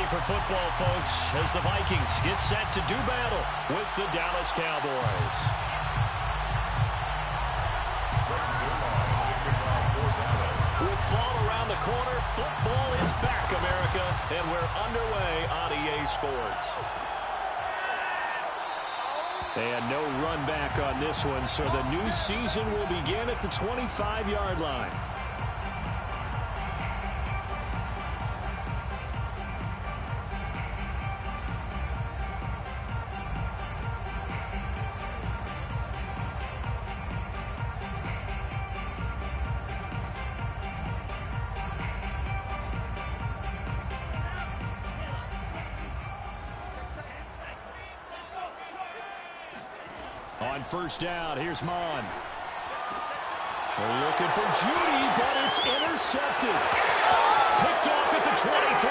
ready for football, folks, as the Vikings get set to do battle with the Dallas Cowboys. With fall around the corner, football is back, America, and we're underway on EA Sports. And no run back on this one, so the new season will begin at the 25-yard line. On first down, here's Mon. They're looking for Judy, but it's intercepted. Picked off at the 23.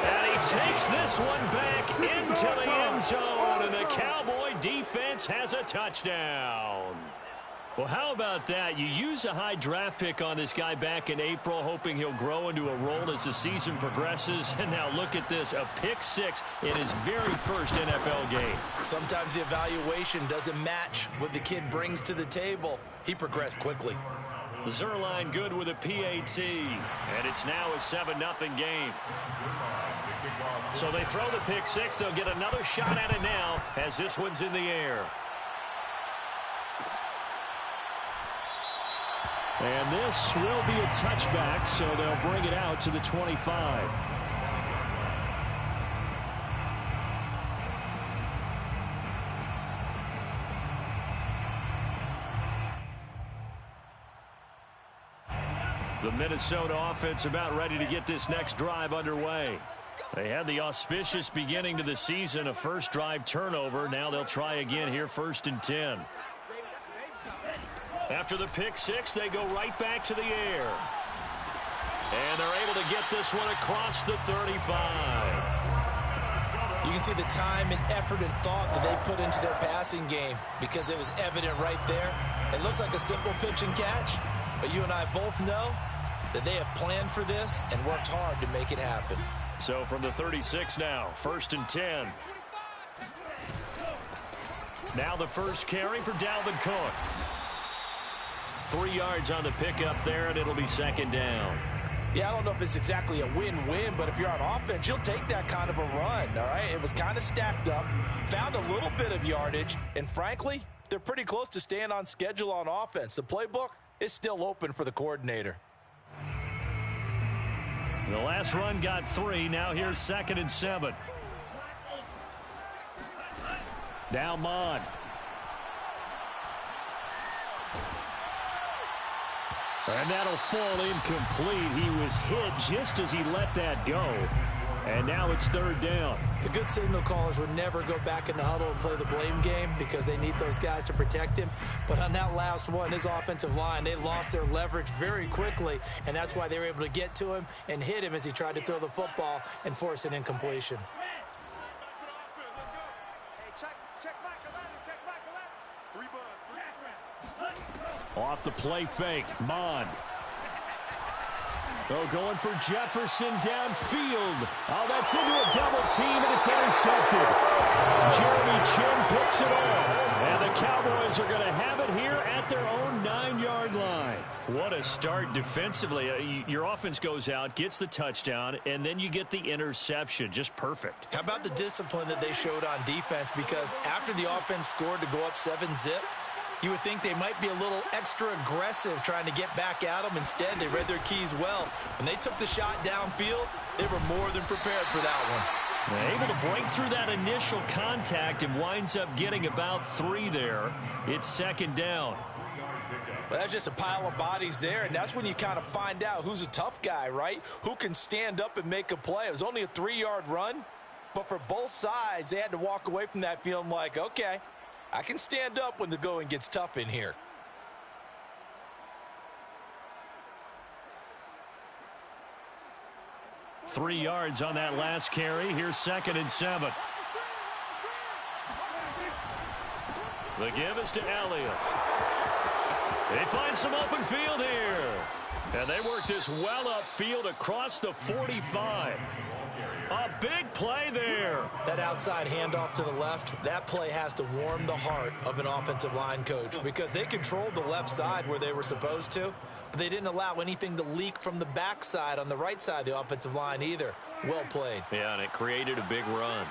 And he takes this one back into the end zone. And the Cowboy defense has a touchdown. Well, how about that? You use a high draft pick on this guy back in April, hoping he'll grow into a role as the season progresses. And now look at this, a pick six in his very first NFL game. Sometimes the evaluation doesn't match what the kid brings to the table. He progressed quickly. Zuerlein good with a PAT. And it's now a 7-0 game. So they throw the pick six. They'll get another shot at it now as this one's in the air. And this will be a touchback, so they'll bring it out to the 25. The Minnesota offense about ready to get this next drive underway. They had the auspicious beginning to the season, a first drive turnover. Now they'll try again here, 1st and 10. After the pick six, they go right back to the air. And they're able to get this one across the 35. You can see the time and effort and thought that they put into their passing game because it was evident right there. It looks like a simple pitch and catch, but you and I both know that they have planned for this and worked hard to make it happen. So from the 36 now, 1st and 10. Now the first carry for Dalvin Cook. 3 yards on the pickup there, and it'll be 2nd down. Yeah, I don't know if it's exactly a win-win, but if you're on offense, you'll take that kind of a run, all right? It was kind of stacked up, found a little bit of yardage, and frankly, they're pretty close to staying on schedule on offense. The playbook is still open for the coordinator. The last run got 3. Now here's 2nd and 7. Now Mon. And that'll fall incomplete. He was hit just as he let that go. And now it's 3rd down. The good signal callers would never go back in the huddle and play the blame game because they need those guys to protect him. But on that last one, his offensive line, they lost their leverage very quickly, and that's why they were able to get to him and hit him as he tried to throw the football and force an incompletion. Off the play fake, Mon. Oh, going for Jefferson downfield. Oh, that's into a double team, and it's intercepted. Jeremy Chinn picks it off. And the Cowboys are going to have it here at their own 9-yard line. What a start defensively. Your offense goes out, gets the touchdown, and then you get the interception. Just perfect. How about the discipline that they showed on defense? Because after the offense scored to go up 7-zip, you would think they might be a little extra aggressive trying to get back at them. Instead, they read their keys well. When they took the shot downfield, they were more than prepared for that one. They're able to break through that initial contact and winds up getting about 3 there. It's 2nd down. Well, that's just a pile of bodies there, and that's when you kind of find out who's a tough guy, right? Who can stand up and make a play. It was only a 3-yard run, but for both sides, they had to walk away from that feeling like, okay, I can stand up when the going gets tough in here. Three yards on that last carry. Here's 2nd and 7. The give is to Elliott. They find some open field here. And they work this well upfield across the 45. A big play there. That outside handoff to the left, that play has to warm the heart of an offensive line coach because they controlled the left side where they were supposed to, but they didn't allow anything to leak from the backside on the right side of the offensive line either. Well played. Yeah, and it created a big run.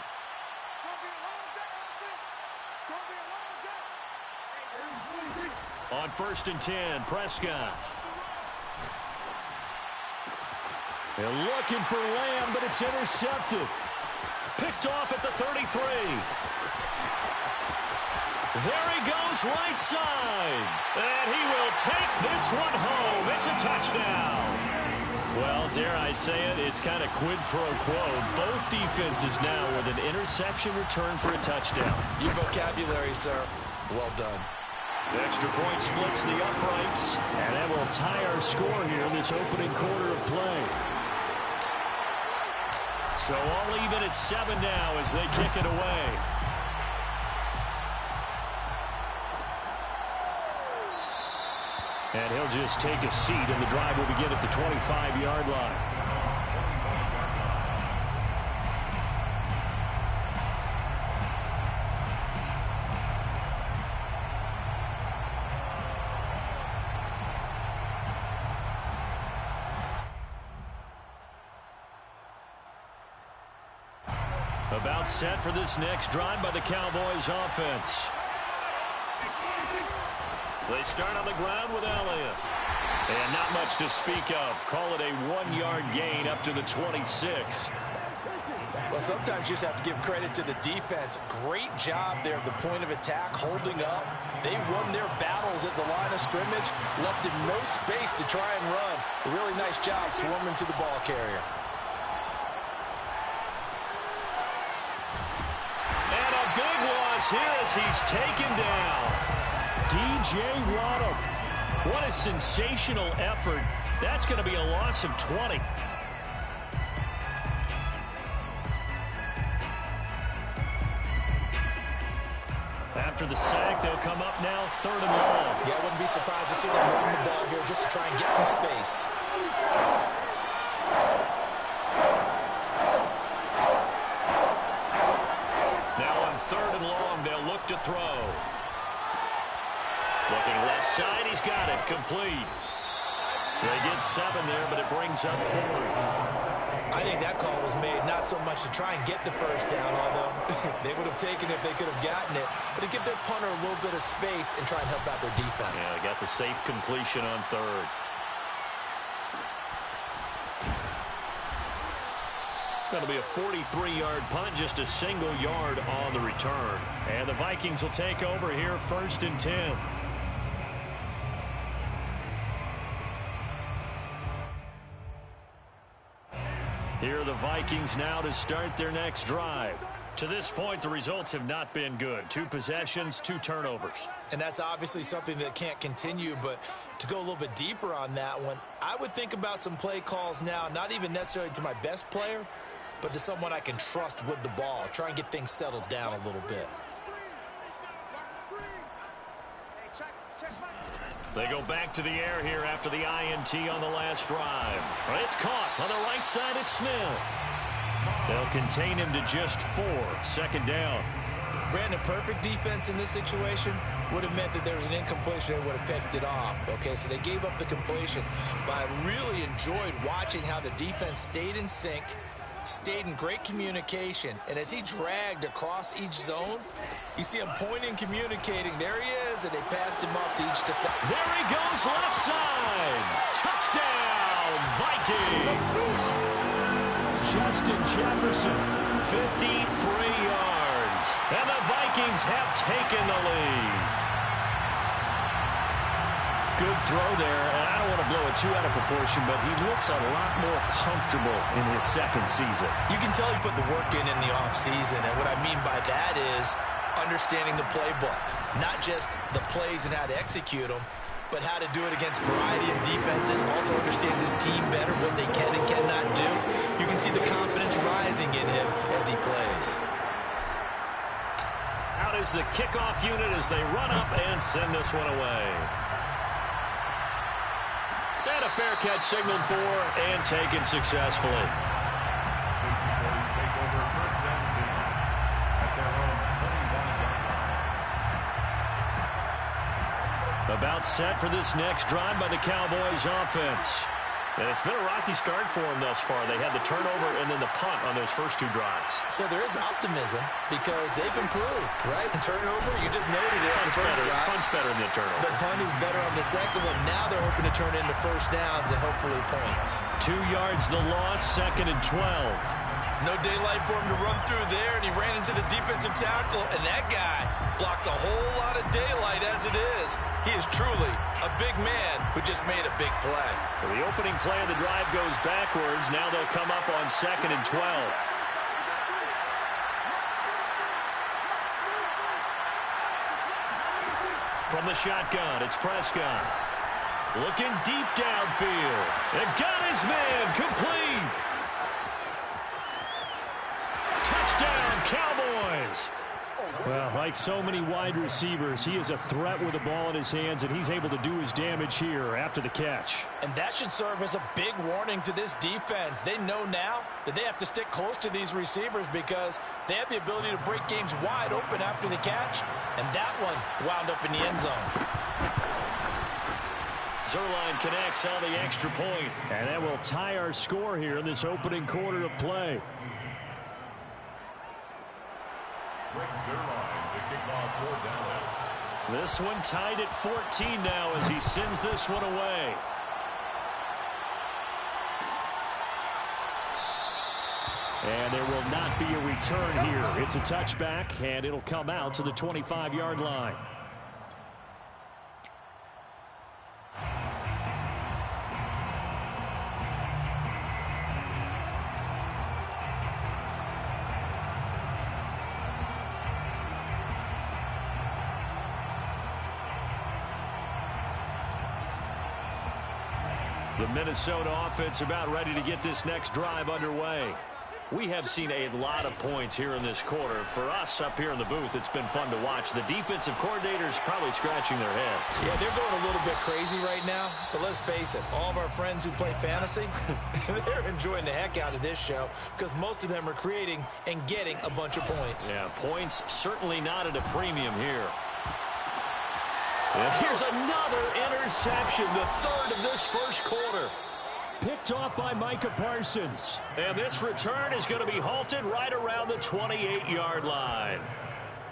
On 1st and 10, Prescott. They're looking for Lamb, but it's intercepted. Picked off at the 33. There he goes, right side. And he will take this one home. It's a touchdown. Well, dare I say it, it's kind of quid pro quo. Both defenses now with an interception return for a touchdown. Your vocabulary, sir. Well done. The extra point splits the uprights, and that will tie our score here in this opening quarter of play. So all even at 7 now as they kick it away. And he'll just take a seat, and the drive will begin at the 25-yard line. About set for this next drive by the Cowboys offense. They start on the ground with Elliott. And not much to speak of. Call it a 1-yard gain up to the 26. Well, sometimes you just have to give credit to the defense. Great job there at the point of attack, holding up. They won their battles at the line of scrimmage, left him no space to try and run. A really nice job swarming to the ball carrier. Here as he's taken down. DJ Waddle. What a sensational effort. That's going to be a loss of 20. After the sack, they'll come up now 3rd and long. Yeah, I wouldn't be surprised to see them run the ball here just to try and get some space. To throw. Looking left side, he's got it complete. They get 7 there, but it brings up 4th. I think that call was made not so much to try and get the first down, although they would have taken it if they could have gotten it, but to give their punter a little bit of space and try and help out their defense. Yeah, they got the safe completion on 3rd. That'll be a 43-yard punt, just a single yard on the return. And the Vikings will take over here 1st and 10. Here are the Vikings now to start their next drive. To this point, the results have not been good. 2 possessions, 2 turnovers. And that's obviously something that can't continue, but to go a little bit deeper on that one, I would think about some play calls now, not even necessarily to my best player, but to someone I can trust with the ball. Try and get things settled down a little bit. They go back to the air here after the INT on the last drive. It's caught on the right side at Smith. They'll contain him to just 4. 2nd down. Brandon, perfect defense in this situation would have meant that there was an incompletion. They would have picked it off. Okay, so they gave up the completion. But I really enjoyed watching how the defense stayed in sync, stayed in great communication, and as he dragged across each zone, you see him pointing, communicating. There he is, and they passed him up to each defense. There he goes, left side. Touchdown, Vikings. Justin Jefferson, 53 yards, and the Vikings have taken the lead. Good throw there, and I don't want to blow it too out of proportion, but he looks a lot more comfortable in his 2nd season. You can tell he put the work in the offseason, and what I mean by that is understanding the playbook, not just the plays and how to execute them, but how to do it against a variety of defenses. Also understands his team better, what they can and cannot do. You can see the confidence rising in him as he plays. Out is the kickoff unit as they run up and send this one away. And a fair catch signaled for and taken successfully. About set for this next drive by the Cowboys offense. And it's been a rocky start for them thus far. They had the turnover and then the punt on those first two drives. So there is optimism because they've improved, right? And turnover, you just noted it. Punt's better than the turnover. The punt is better on the second one. Now they're hoping to turn into first downs and hopefully points. 2 yards the loss, 2nd and 12. No daylight for him to run through there, and he ran into the defensive tackle, and that guy blocks a whole lot of daylight as it is. He is truly a big man who just made a big play. So the opening play of the drive goes backwards. Now they'll come up on 2nd and 12. From the shotgun, it's Prescott. Looking deep downfield. And got his man complete. Touchdown, Cowboys. Well, like so many wide receivers, he is a threat with the ball in his hands, and he's able to do his damage here after the catch. And that should serve as a big warning to this defense. They know now that they have to stick close to these receivers because they have the ability to break games wide open after the catch, and that one wound up in the end zone. Zuerlein connects on the extra point. And that will tie our score here in this opening quarter of play. This one tied at 14 now as he sends this one away. And there will not be a return here. It's a touchback, and it'll come out to the 25-yard line. The Minnesota offense about ready to get this next drive underway. We have seen a lot of points here in this quarter. For us up here in the booth, it's been fun to watch. The defensive coordinators probably scratching their heads. Yeah, they're going a little bit crazy right now. But let's face it, all of our friends who play fantasy, they're enjoying the heck out of this show because most of them are creating and getting a bunch of points. Yeah, points certainly not at a premium here. And here's another interception, the third of this first quarter. Picked off by Micah Parsons. And this return is going to be halted right around the 28-yard line.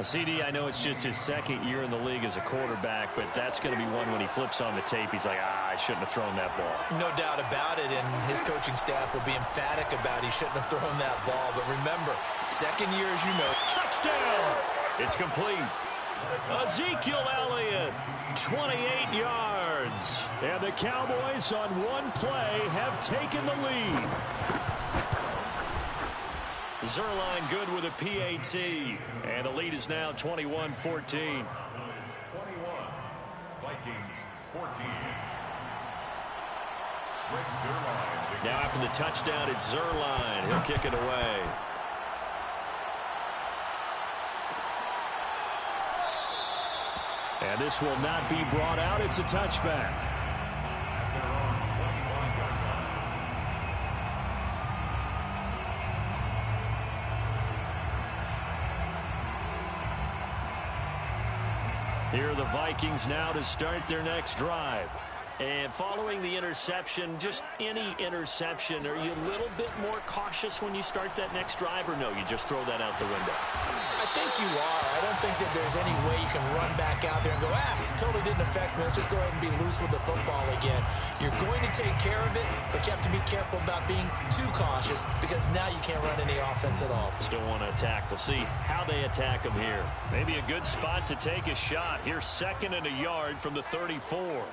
CD, I know it's just his second year in the league as a quarterback, but that's going to be one when he flips on the tape. He's like, I shouldn't have thrown that ball. No doubt about it, and his coaching staff will be emphatic about he shouldn't have thrown that ball. But remember, second year, as you know, touchdown! It's complete. Ezekiel Elliott, 28 yards. And the Cowboys on one play have taken the lead. Zuerlein good with a PAT. And the lead is now 21-14. 21, Vikings 14. Now after the touchdown, it's Zuerlein. He'll kick it away. And this will not be brought out. It's a touchback. Here are the Vikings now to start their next drive. And following the interception, just any interception, are you a little bit more cautious when you start that next drive, or no, you just throw that out the window? I think you are. I don't think that there's any way you can run back out there and go, totally didn't affect me. Let's just go ahead and be loose with the football again. You're going to take care of it, but you have to be careful about being too cautious because now you can't run any offense at all. Still want to attack. We'll see how they attack them here. Maybe a good spot to take a shot. Here's 2nd and a yard from the 34.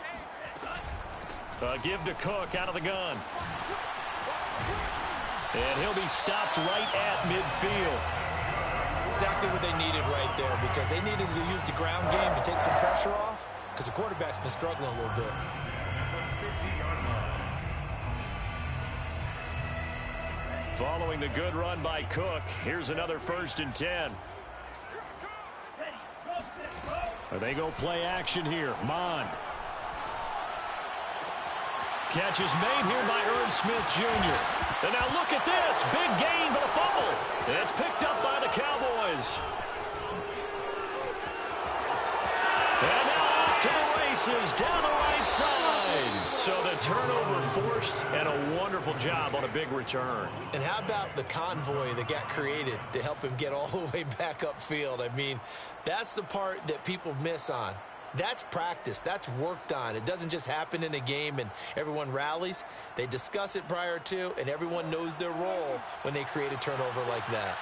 Give to Cook out of the gun. And he'll be stopped right at midfield. Exactly what they needed right there because they needed to use the ground game to take some pressure off because the quarterback's been struggling a little bit. Following the good run by Cook, here's another 1st and 10. They go play action here. Mond. Catch is made here by Irv Smith Jr. And now look at this. Big gain, but a fumble. And it's picked up by the Cowboys. And now off to the races. turnover forced and a wonderful job on a big return. And how about the convoy that got created to help him get all the way back upfield? I mean, that's the part that people miss on. That's practice. That's worked on. It doesn't just happen in a game and everyone rallies. They discuss it prior to, and everyone knows their role when they create a turnover like that.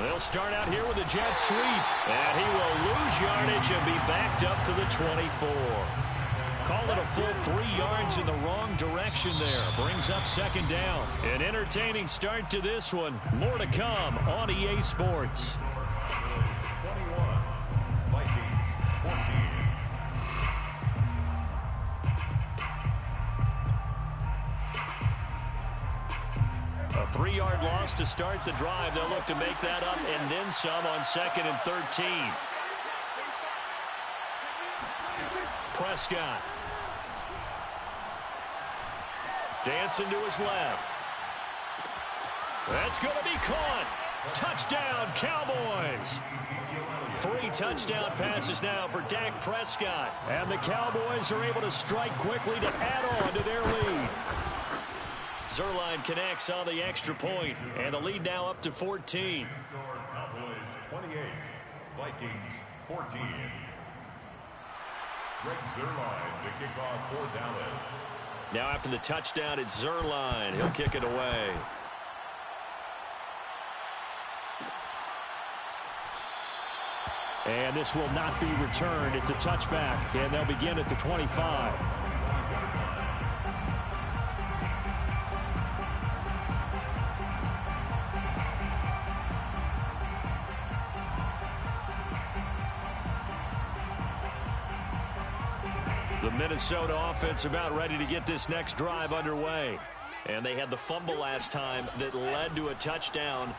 They'll start out here with a jet sweep, and he will lose yardage and be backed up to the 24. Call it a full 3 yards in the wrong direction there. Brings up second down. An entertaining start to this one. More to come on EA Sports. 21, Vikings 14. A 3-yard loss to start the drive. They'll look to make that up and then some on 2nd and 13. Prescott. Dancing to his left. That's going to be caught. Touchdown, Cowboys. 3 touchdown passes now for Dak Prescott. And the Cowboys are able to strike quickly to add on to their lead. Zuerlein connects on the extra point, and the lead now up to 14. Cowboys 28, Vikings 14. Greg Zuerlein to kick off for Dallas. Now after the touchdown, it's Zuerlein. He'll kick it away. And this will not be returned. It's a touchback, and they'll begin at the 25. The Minnesota offense about ready to get this next drive underway. And they had the fumble last time that led to a touchdown.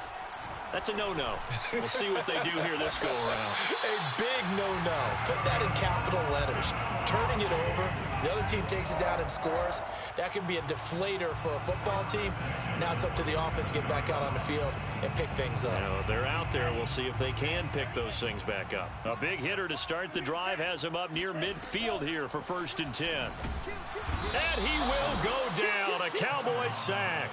That's a no-no. We'll see what they do here this go-around. A big no-no. Put that in capital letters. Turning it over, the other team takes it down and scores. That can be a deflator for a football team. Now it's up to the offense to get back out on the field and pick things up. Now, they're out there. We'll see if they can pick those things back up. A big hitter to start the drive has him up near midfield here for 1st and 10. And he will go down. A Cowboys sack.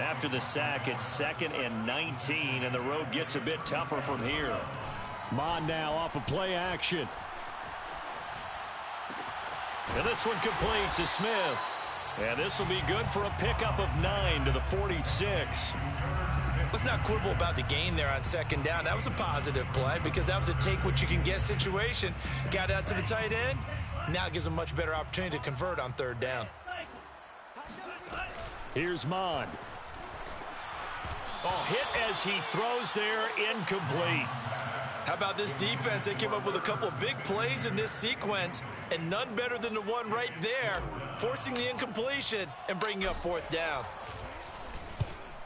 After the sack, it's 2nd and 19, and the road gets a bit tougher from here. Mon now off of play action. And this one complete to Smith. And this will be good for a pickup of 9 to the 46. Let's not quibble about the gain there on 2nd down. That was a positive play because that was a take-what-you-can-get situation. Got out to the tight end. Now it gives them a much better opportunity to convert on 3rd down. Here's Mon. Oh, hit as he throws there, incomplete. How about this defense? They came up with a couple of big plays in this sequence, and none better than the one right there, forcing the incompletion and bringing up 4th down.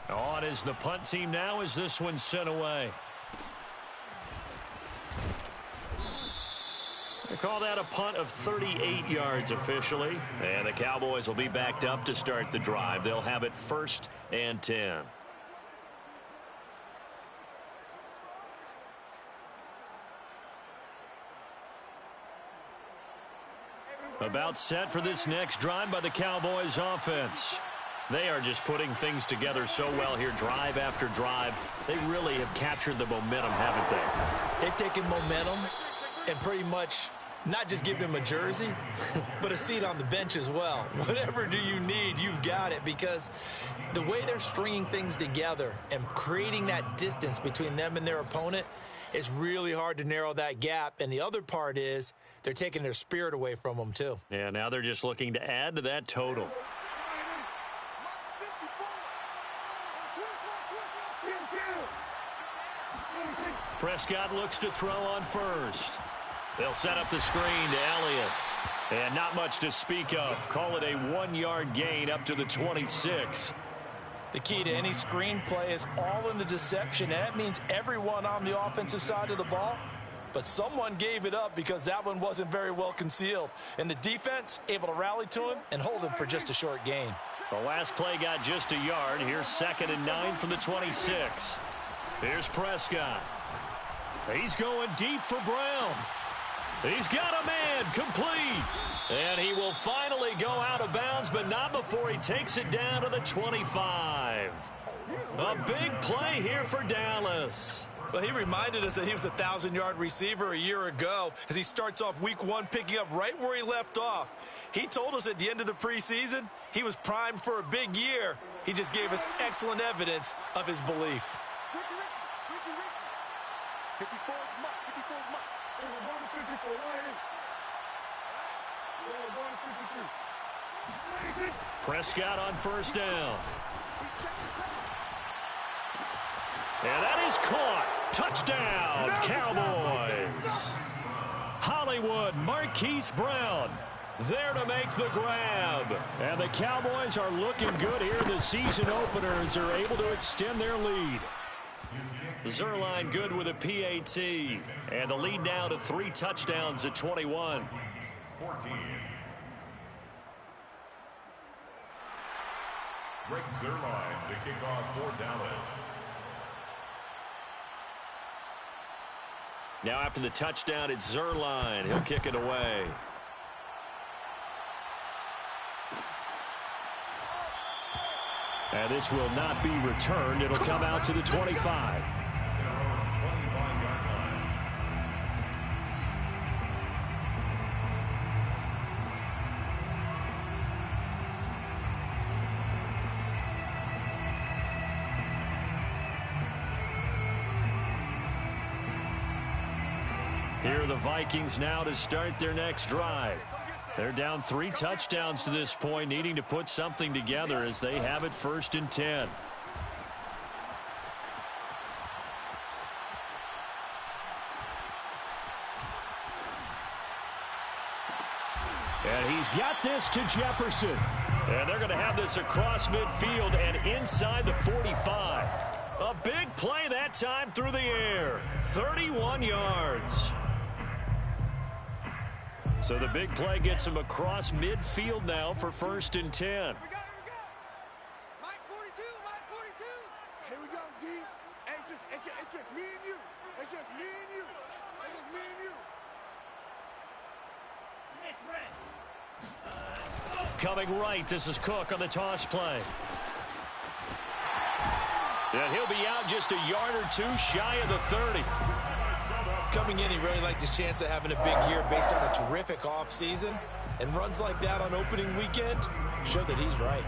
On is the punt team now as this one's sent away. They call that a punt of 38 yards officially. And the Cowboys will be backed up to start the drive. They'll have it 1st and 10. About set for this next drive by the Cowboys offense. They are just putting things together so well here, drive after drive. They really have captured the momentum, haven't they? They've taken momentum and pretty much not just give him a jersey, but a seat on the bench as well. Whatever do you need, you've got it, because the way they're stringing things together and creating that distance between them and their opponent is really hard to narrow that gap. And the other part is they're taking their spirit away from them, too. Yeah, now they're just looking to add to that total. Prescott looks to throw on first. They'll set up the screen to Elliott. And not much to speak of. Call it a 1-yard gain up to the 26. The key to any screen play is all in the deception. And that means everyone on the offensive side of the ball. But someone gave it up because that one wasn't very well concealed. And the defense able to rally to him and hold him for just a short gain. The last play got just a yard. Here's 2nd and 9 from the 26. Here's Prescott. He's going deep for Brown. He's got a man, complete. And he will finally go out of bounds, but not before he takes it down to the 25. A big play here for Dallas. Well, he reminded us that he was a 1,000-yard receiver a year ago as he starts off week 1 picking up right where he left off. He told us at the end of the preseason he was primed for a big year. He just gave us excellent evidence of his belief. Prescott on first down. And that is caught. Touchdown, Cowboys. Hollywood, Marquise Brown there to make the grab. And the Cowboys are looking good here in the season opener as they're able to extend their lead. Zuerlein good with a PAT. And the lead now to 3 touchdowns at 21. 14. Greg Zuerlein to kick off for Dallas. Now after the touchdown, it's Zuerlein. He'll kick it away. And this will not be returned. It'll come out to the 25. Here are the Vikings now to start their next drive. They're down 3 touchdowns to this point, needing to put something together as they have it 1st and 10. And he's got this to Jefferson. And they're going to have this across midfield and inside the 45. A big play that time through the air. 31 yards. So the big play gets him across midfield now for 1st and 10. Mike 42, Mike 42. Here we go, D. Hey, it's just me and you. It's just me and you. It's just me and you. Coming right, this is Cook on the toss play. And he'll be out just a yard or 2 shy of the 30. Coming in, he really liked his chance of having a big year based on a terrific offseason. And runs like that on opening weekend show that he's right.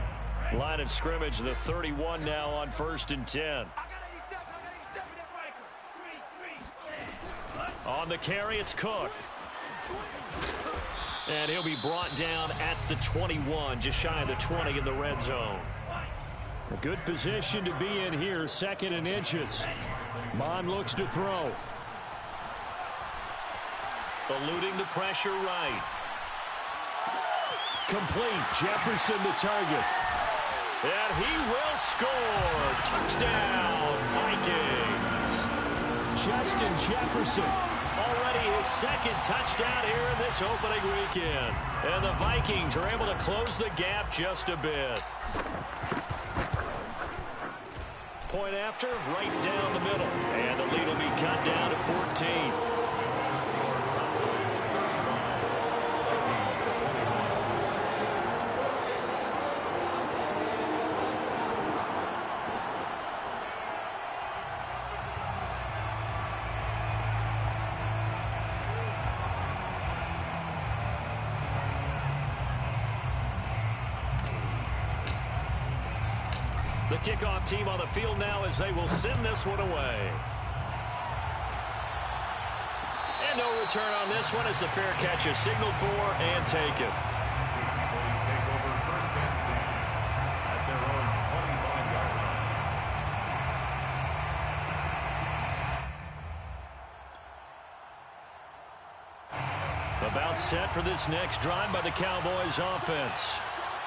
Line of scrimmage, the 31 now on 1st and 10. On the carry, it's Cook. And he'll be brought down at the 21, just shy of the 20 in the red zone. A good position to be in here, 2nd and inches. Mond looks to throw. Eluding the pressure right. Complete. Jefferson the target. And he will score. Touchdown, Vikings. Justin Jefferson. Already his 2nd touchdown here in this opening weekend. And the Vikings are able to close the gap just a bit. Point after, right down the middle. And the lead will be cut down to 14. The kickoff team on the field now as they will send this one away. And no return on this one as the fair catch is signaled for and taken. Cowboys take over 1st and 10 at their own 25-yard line. About set for this next drive by the Cowboys offense.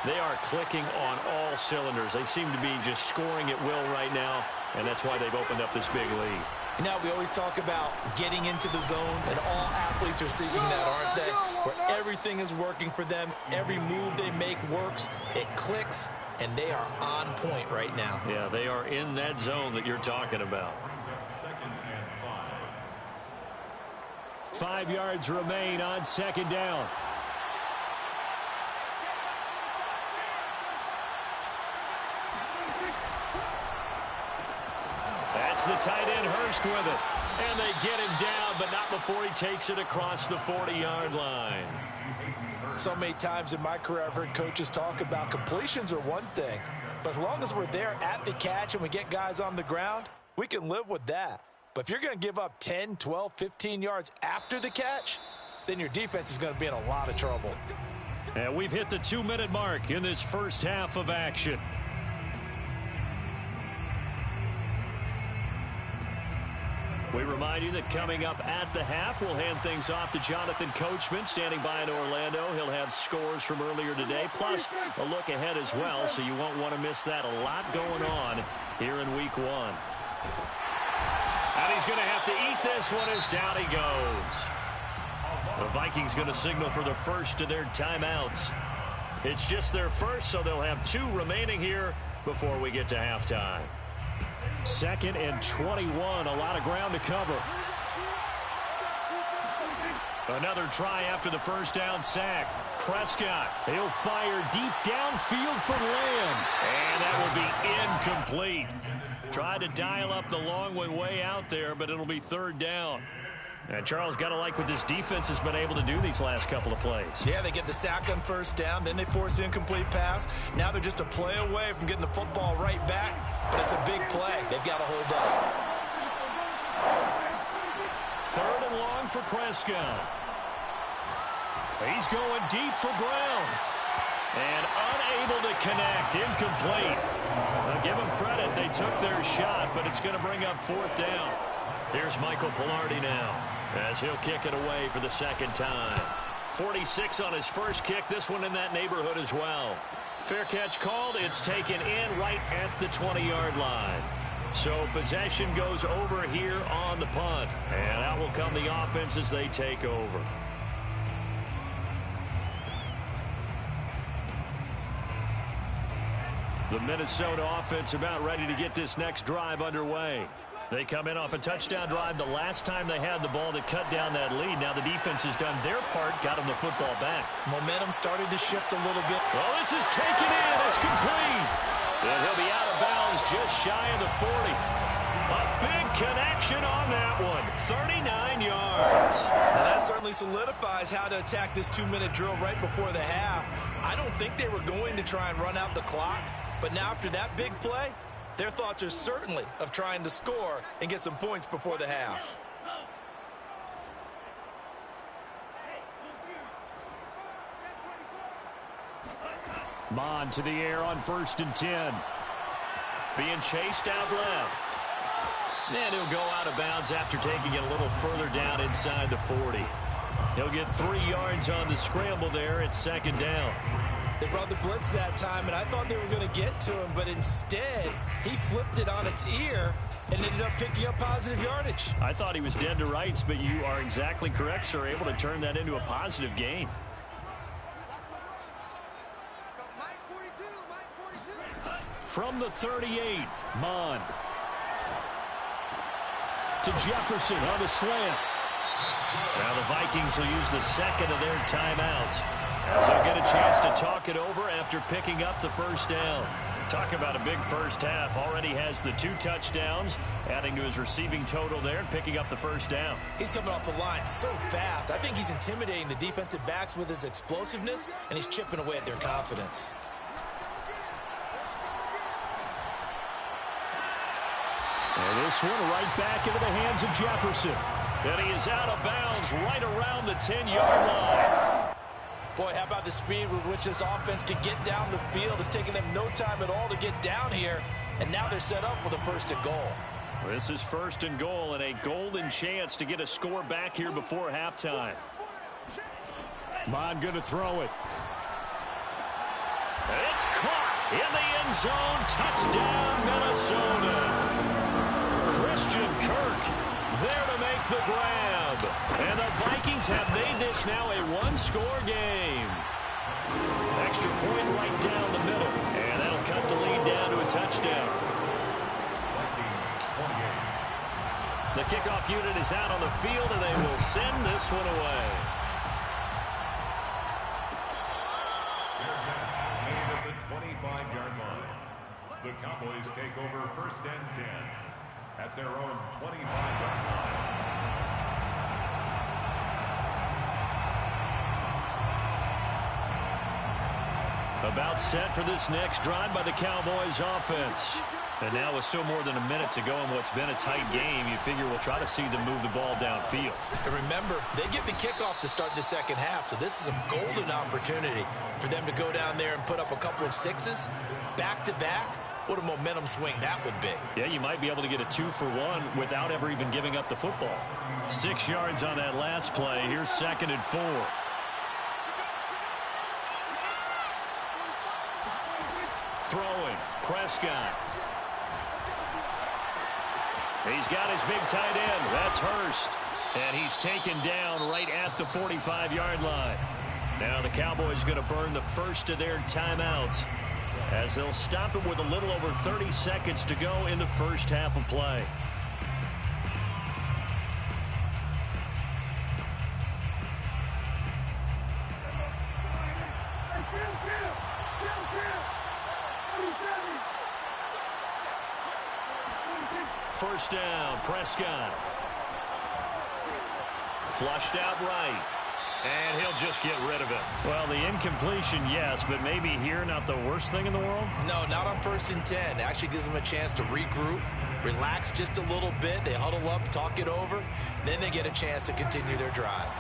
They are clicking on all cylinders. They seem to be just scoring at will right now, and that's why they've opened up this big lead. Now, we always talk about getting into the zone, and all athletes are seeking that, aren't they? Where everything is working for them. Every move they make works. It clicks, and they are on point right now. Yeah, they are in that zone that you're talking about. Brings up 2nd and 5. 5 yards remain on second down. That's the tight end Hurst with it. And they get him down, but not before he takes it across the 40-yard line. So many times in my career I've heard coaches talk about completions are one thing, but as long as we're there at the catch and we get guys on the ground, we can live with that. But if you're going to give up 10, 12, 15 yards after the catch, then your defense is going to be in a lot of trouble. And we've hit the 2-minute mark in this first half of action. We remind you that coming up at the half, we'll hand things off to Jonathan Coachman, standing by in Orlando. He'll have scores from earlier today, plus a look ahead as well, so you won't want to miss that. A lot going on here in week 1. And he's going to have to eat this one as down he goes. The Vikings going to signal for the first of their timeouts. It's just their first, so they'll have 2 remaining here before we get to halftime. 2nd and 21, a lot of ground to cover. Another try after the first down sack. Prescott, he'll fire deep downfield for Lamb. And that will be incomplete. Tried to dial up the long one way out there, but it'll be 3rd down. And Charles, got to like what this defense has been able to do these last couple of plays. Yeah, they get the sack on first down, then they force the incomplete pass. Now they're just a play away from getting the football right back, but it's a big play. They've got to hold up. 3rd and long for Prescott. He's going deep for Brown. And unable to connect, incomplete. Now give them credit, they took their shot, but it's going to bring up 4th down. Here's Michael Palardy now, as he'll kick it away for the 2nd time. 46 on his first kick, this one in that neighborhood as well. Fair catch called, it's taken in right at the 20-yard line. So possession goes over here on the punt, and out will come the offense as they take over. The Minnesota offense about ready to get this next drive underway. They come in off a touchdown drive the last time they had the ball to cut down that lead. Now the defense has done their part, got them the football back. Momentum started to shift a little bit. Well, this is taken in. It's complete. And he'll be out of bounds just shy of the 40. A big connection on that one. 39 yards. Now that certainly solidifies how to attack this 2-minute drill right before the half. I don't think they were going to try and run out the clock, but now after that big play, their thoughts are certainly of trying to score and get some points before the half. Mond to the air on 1st and 10. Being chased out left. And he'll go out of bounds after taking it a little further down inside the 40. He'll get 3 yards on the scramble there at 2nd down. They brought the blitz that time, and I thought they were going to get to him, but instead, he flipped it on its ear and ended up picking up positive yardage. I thought he was dead to rights, but you are exactly correct, sir. Able to turn that into a positive gain. From the 38, Mond. To Jefferson on the slant. Now the Vikings will use the 2nd of their timeouts, as they'll get a chance to talk it over after picking up the first down. Talk about a big first half. Already has the 2 touchdowns, adding to his receiving total there and picking up the first down. He's coming off the line so fast. I think he's intimidating the defensive backs with his explosiveness, and he's chipping away at their confidence. And this one right back into the hands of Jefferson. And he is out of bounds right around the 10-yard line. Boy, how about the speed with which this offense can get down the field? It's taken them no time at all to get down here, and now they're set up with a 1st and goal. This is 1st and goal and a golden chance to get a score back here before halftime. Mond going to throw it. It's caught in the end zone. Touchdown, Minnesota. Christian Kirk there to make the grab. And the Vikings have made this now a 1-score game. Extra point right down the middle. And that'll cut the lead down to a touchdown. The kickoff unit is out on the field, and they will send this one away. Fair catch made at the 25-yard line. The Cowboys take over 1st and 10 at their own 25-yard line. About set for this next drive by the Cowboys offense. And now with still more than a minute to go in what's been a tight game, you figure we'll try to see them move the ball downfield. And remember, they get the kickoff to start the second half, so this is a golden opportunity for them to go down there and put up a couple of sixes back-to-back. What a momentum swing that would be. Yeah, you might be able to get a 2-for-1 without ever even giving up the football. 6 yards on that last play. Here's 2nd and 4. Throwing, Prescott. He's got his big tight end. That's Hurst. And he's taken down right at the 45-yard line. Now the Cowboys going to burn the first of their timeouts as they'll stop it with a little over 30 seconds to go in the first half of play. First down, Prescott. Flushed out right. And he'll just get rid of it. Well, the incompletion, yes, but maybe here not the worst thing in the world? No, not on 1st and 10. It actually gives them a chance to regroup, relax just a little bit. They huddle up, talk it over. Then they get a chance to continue their drive.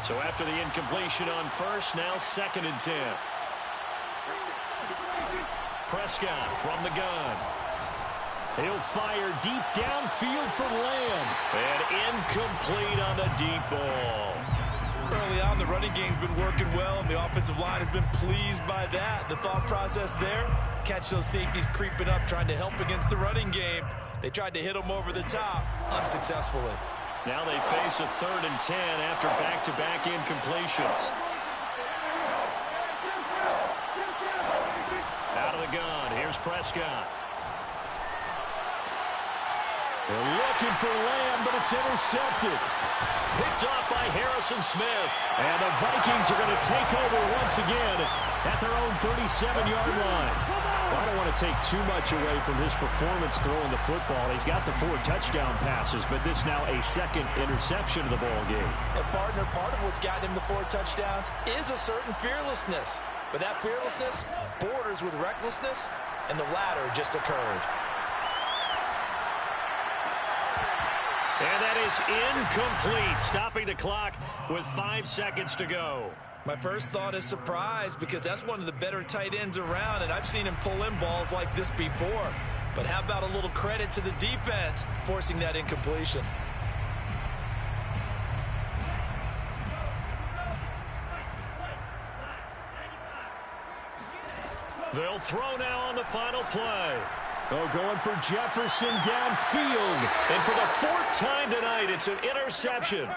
So after the incompletion on first, now 2nd and 10. Prescott from the gun. He'll fire deep downfield for Lamb. And incomplete on the deep ball. Early on, the running game's been working well, and the offensive line has been pleased by that. The thought process there, catch those safeties creeping up, trying to help against the running game. They tried to hit them over the top, unsuccessfully. Now they face a 3rd and 10 after back-to-back incompletions. Out of the gun, here's Prescott. They're looking for Lamb, but it's intercepted. Picked off by Harrison Smith. And the Vikings are going to take over once again at their own 37-yard line. Well, I don't want to take too much away from his performance throwing the football. He's got the 4 touchdown passes, but this now a 2nd interception of the ball game. And partner, part of what's gotten him the 4 touchdowns is a certain fearlessness. But that fearlessness borders with recklessness, and the latter just occurred. And that is incomplete, stopping the clock with 5 seconds to go. My first thought is surprise, because that's one of the better tight ends around, and I've seen him pull in balls like this before. But how about a little credit to the defense forcing that incompletion? They'll throw now on the final play. Oh, going for Jefferson downfield. And for the 4th time tonight, it's an interception.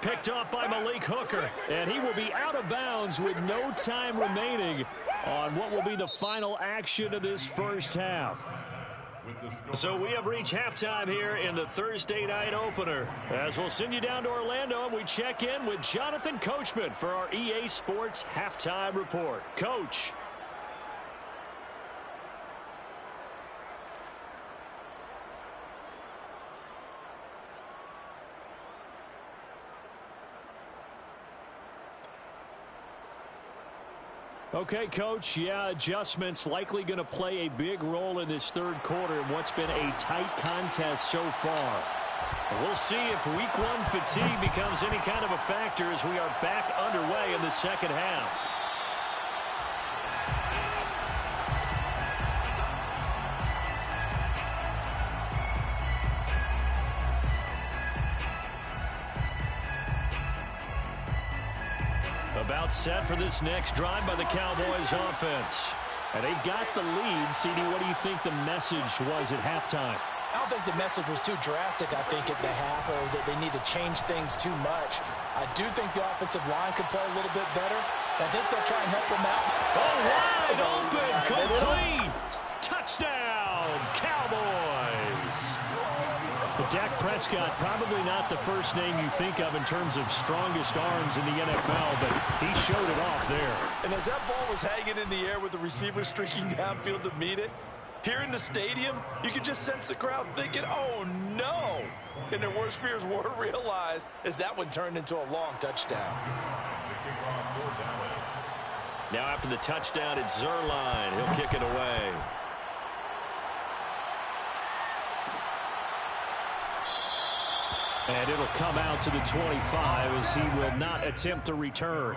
Picked off by Malik Hooker. And he will be out of bounds with no time remaining on what will be the final action of this first half. So we have reached halftime here in the Thursday night opener. As we'll send you down to Orlando, and we check in with Jonathan Coachman for our EA Sports Halftime Report. Coach. Okay, Coach, yeah, adjustments likely going to play a big role in this 3rd quarter in what's been a tight contest so far. We'll see if week 1 fatigue becomes any kind of a factor as we are back underway in the second half. About set for this next drive by the Cowboys offense. And they've got the lead. CD, what do you think the message was at halftime? I don't think the message was too drastic, I think, at the half, or that they need to change things too much. I do think the offensive line could play a little bit better. I think they'll try and help them out. Oh, wide open, complete. Touchdown, Cowboys. Dak Prescott, probably not the first name you think of in terms of strongest arms in the NFL, but he showed it off there. And as that ball was hanging in the air with the receiver streaking downfield to meet it, here in the stadium, you could just sense the crowd thinking, oh, no. And their worst fears were realized as that one turned into a long touchdown. Now after the touchdown, it's Zuerlein. He'll kick it away. And it'll come out to the 25 as he will not attempt to return.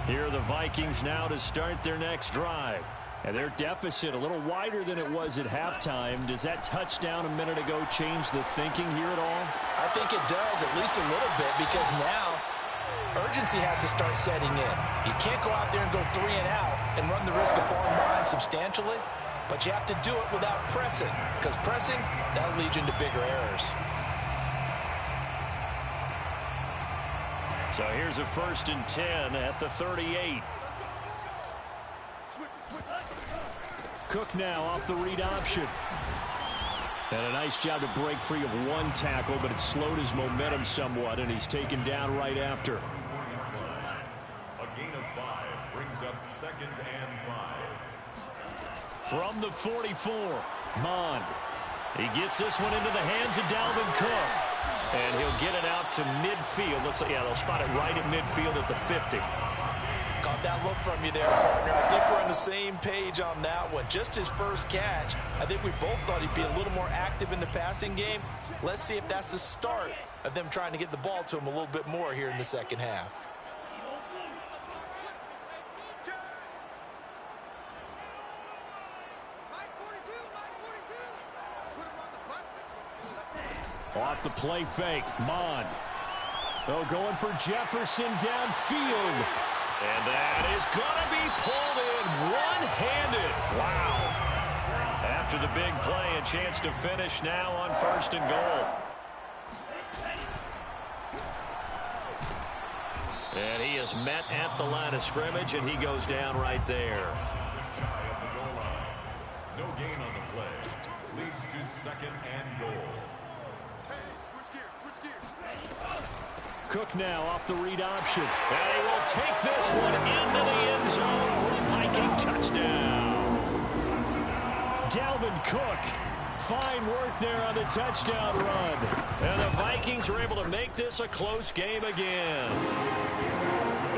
Here are the Vikings now to start their next drive. And their deficit a little wider than it was at halftime. Does that touchdown a minute ago change the thinking here at all? I think it does, at least a little bit, because now urgency has to start setting in. You can't go out there and go 3 and out and run the risk of falling behind substantially, but you have to do it without pressing, because pressing, that'll lead you into bigger errors. So here's a 1st and 10 at the 38. Cook now off the read option. And a nice job to break free of one tackle, but it slowed his momentum somewhat, and he's taken down right after. A gain of 5 brings up 2nd and 5. From the 44, Mond. He gets this one into the hands of Dalvin Cook. And he'll get it out to midfield. Looks like, yeah, they'll spot it right at midfield at the 50. Caught that look from you there, partner. I think we're on the same page on that one. Just his first catch. I think we both thought he'd be a little more active in the passing game. Let's see if that's the start of them trying to get the ball to him a little bit more here in the second half. Off the play fake, Mond. Oh, going for Jefferson downfield. And that is going to be pulled in one-handed. Wow. After the big play, a chance to finish now on 1st and goal. And he is met at the line of scrimmage, and he goes down right there. Just shy of the goal line. No gain on the play. Leads to 2nd and goal. Cook now off the read option. And he will take this one into the end zone for a Viking touchdown. Dalvin Cook. Fine work there on the touchdown run. And the Vikings are able to make this a close game again.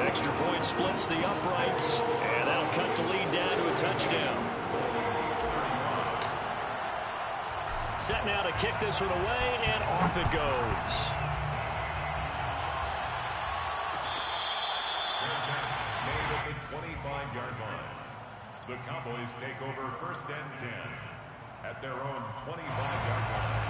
Extra point splits the uprights. And that'll cut the lead down to a touchdown. Set now to kick this one away, and off it goes. Made at the 25-yard line. The Cowboys take over 1st and 10 at their own 25-yard line.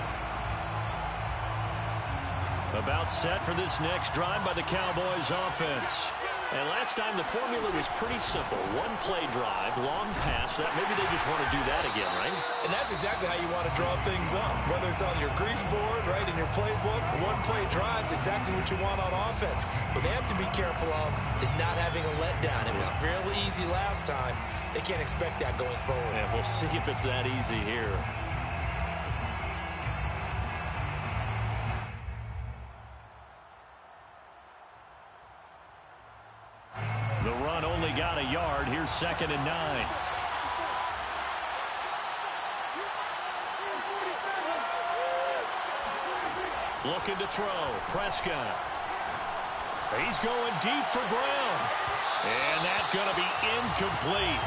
About set for this next drive by the Cowboys offense. And last time the formula was pretty simple. One play drive, long pass. That maybe they just want to do that again, right? And that's exactly how you want to draw things up. Whether it's on your grease board, right, in your playbook, one play drive is exactly what you want on offense. What they have to be careful of is not having a letdown. It was fairly easy last time. They can't expect that going forward. And we'll see if it's that easy here. The run only got a yard. Here's 2nd and 9. Looking to throw. Prescott. He's going deep for Brown. And that's going to be incomplete.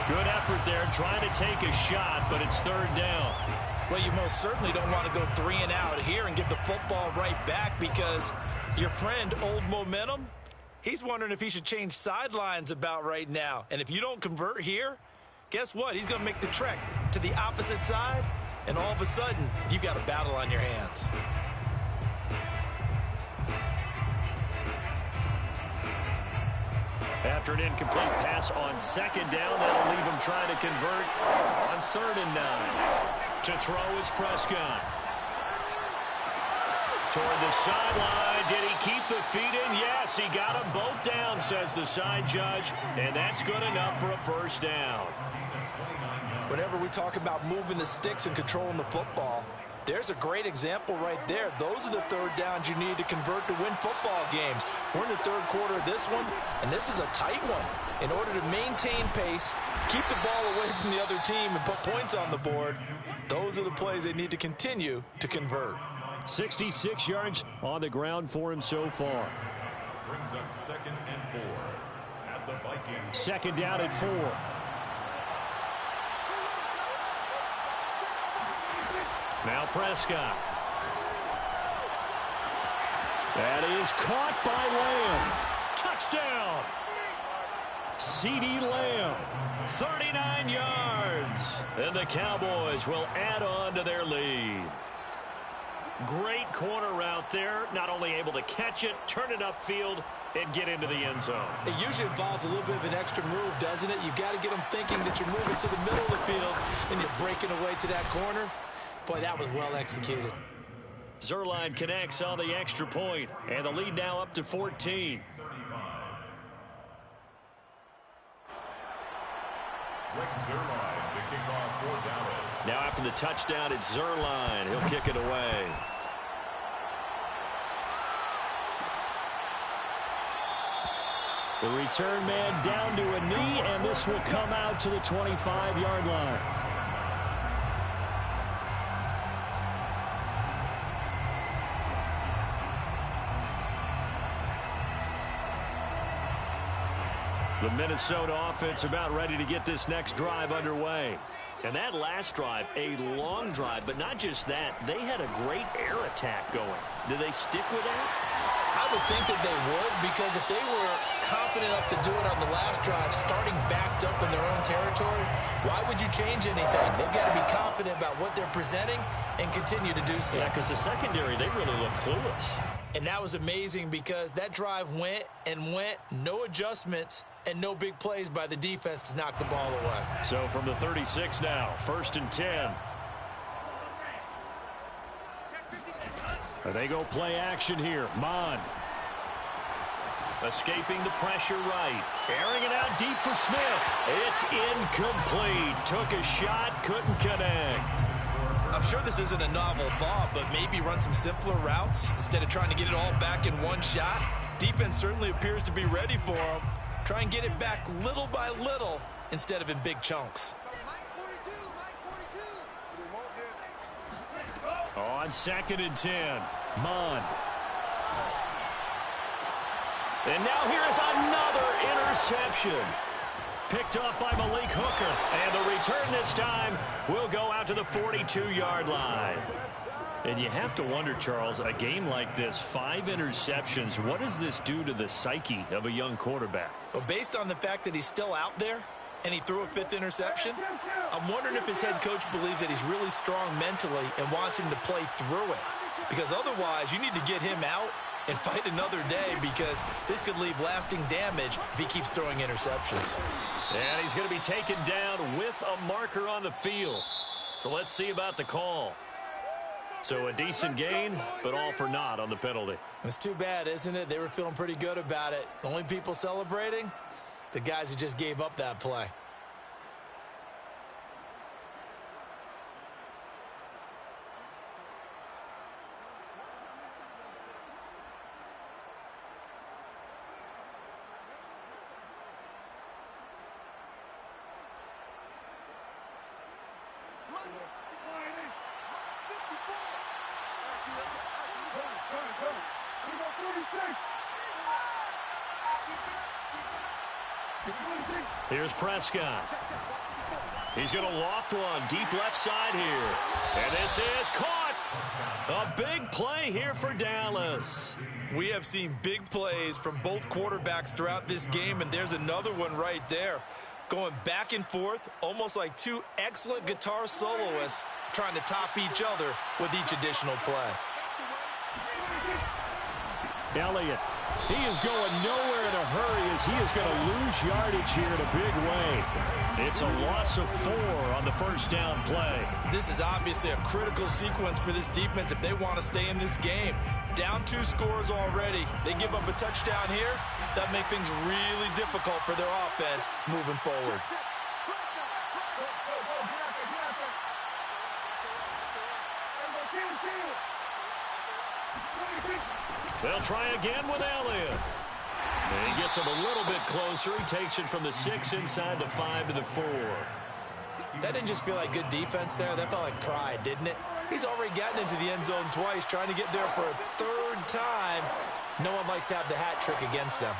Good effort there trying to take a shot, but it's 3rd down. Well, you most certainly don't want to go 3 and out here and give the football right back, because your friend, Old Momentum, he's wondering if he should change sidelines about right now. And if you don't convert here, guess what? He's going to make the trek to the opposite side, and all of a sudden, you've got a battle on your hands. After an incomplete pass on second down, that'll leave him trying to convert on 3rd and 9. To throw is Prescott. Toward the sideline. Did he keep the feet in? Yes, he got them both down, says the side judge, and that's good enough for a first down. Whenever we talk about moving the sticks and controlling the football, there's a great example right there. Those are the 3rd downs you need to convert to win football games. We're in the 3rd quarter of this one, and this is a tight one. In order to maintain pace, keep the ball away from the other team, and put points on the board, those are the plays they need to continue to convert. 66 yards on the ground for him so far. Brings up 2nd and 4 at the Vikings. 2nd down at 4. Now Prescott. That is caught by Lamb. Touchdown. CeeDee Lamb. 39 yards. And the Cowboys will add on to their lead. Great corner route there. Not only able to catch it, turn it upfield, and get into the end zone. It usually involves a little bit of an extra move, doesn't it? You've got to get them thinking that you're moving to the middle of the field and you're breaking away to that corner. Boy, that was well executed. Zuerlein connects on the extra point, and the lead now up to 14. Rick Zuerlein to kick off for Dallas. Now after the touchdown, it's Zuerlein. He'll kick it away. The return man down to a knee, and this will come out to the 25-yard line. The Minnesota offense about ready to get this next drive underway. And that last drive, a long drive, but not just that. They had a great air attack going. Do they stick with that? I would think that they would, because if they were confident enough to do it on the last drive, starting backed up in their own territory, why would you change anything? They've got to be confident about what they're presenting and continue to do so. Yeah, because the secondary, they really look clueless. And that was amazing because that drive went and went, no adjustments, and no big plays by the defense to knock the ball away. So from the 36 now, 1st and 10. They go play action here. Mond. Escaping the pressure right. Airing it out deep for Smith. It's incomplete. Took a shot, couldn't connect. I'm sure this isn't a novel thought, but maybe run some simpler routes instead of trying to get it all back in one shot. Defense certainly appears to be ready for him. Try and get it back little by little instead of in big chunks. On 2nd and 10, Mond. And now here is another interception. Picked off by Malik Hooker. And the return this time will go out to the 42-yard line. And you have to wonder, Charles, a game like this, 5 interceptions, what does this do to the psyche of a young quarterback? Well, based on the fact that he's still out there and he threw a 5th interception, I'm wondering if his head coach believes that he's really strong mentally and wants him to play through it. Because otherwise, you need to get him out and fight another day, because this could leave lasting damage if he keeps throwing interceptions. And he's going to be taken down with a marker on the field. So let's see about the call. So a decent gain, but all for naught on the penalty. It's too bad, isn't it? They were feeling pretty good about it. The only people celebrating, the guys who just gave up that play. Here's Prescott. He's going to loft one deep left side here. And this is caught. A big play here for Dallas. We have seen big plays from both quarterbacks throughout this game, and there's another one right there. Going back and forth, almost like two excellent guitar soloists trying to top each other with each additional play. Elliott, he is going nowhere they're in a hurry as he is going to lose yardage here in a big way. It's a loss of 4 on the first down play. This is obviously a critical sequence for this defense if they want to stay in this game. Down 2 scores already. They give up a touchdown here. That makes things really difficult for their offense moving forward. They'll try again with Elliott. And he gets him a little bit closer. He takes it from the 6 inside the 5 to the 4. That didn't just feel like good defense there. That felt like pride, didn't it? He's already gotten into the end zone twice, trying to get there for a 3rd time. No one likes to have the hat trick against them.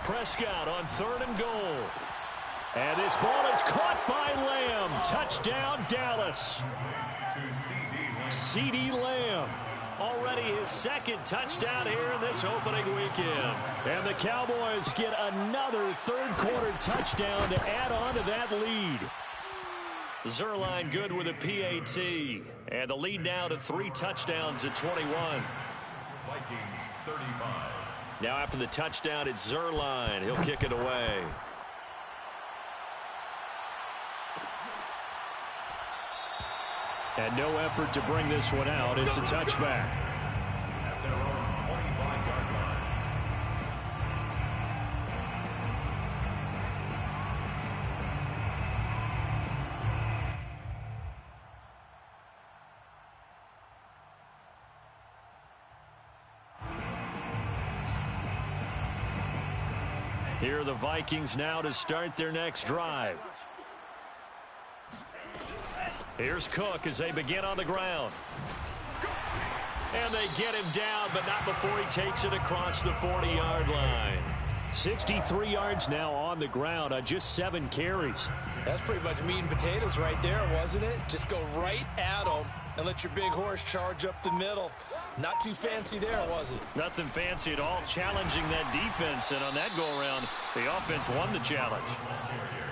Prescott on 3rd and goal. And this ball is caught by Lamb. Touchdown, Dallas. CeeDee Lamb. Already his 2nd touchdown here in this opening weekend. And the Cowboys get another 3rd quarter touchdown to add on to that lead. Zuerlein good with a PAT. And the lead now to 3 touchdowns at 21. Vikings 35. Now after the touchdown, it's Zuerlein. He'll kick it away. And no effort to bring this one out. It's a touchback. At their own 25-yard line. Here are the Vikings now to start their next drive. Here's Cook as they begin on the ground. And they get him down, but not before he takes it across the 40-yard line. 63 yards now on the ground on just 7 carries. That's pretty much meat and potatoes right there, wasn't it? Just go right at him and let your big horse charge up the middle. Not too fancy there, was it? Nothing fancy at all, challenging that defense. And on that go-around, the offense won the challenge.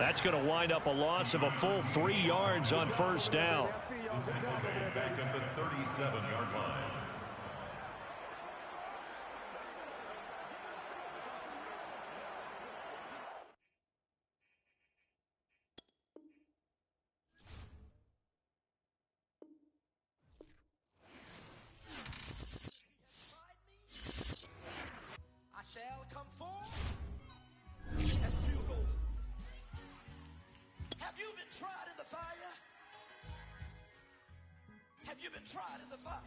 That's going to wind up a loss of a full 3 yards on first down. Back at the 37-yard line. Shall come forth as pure gold. Have you been tried in the fire? Have you been tried in the fire?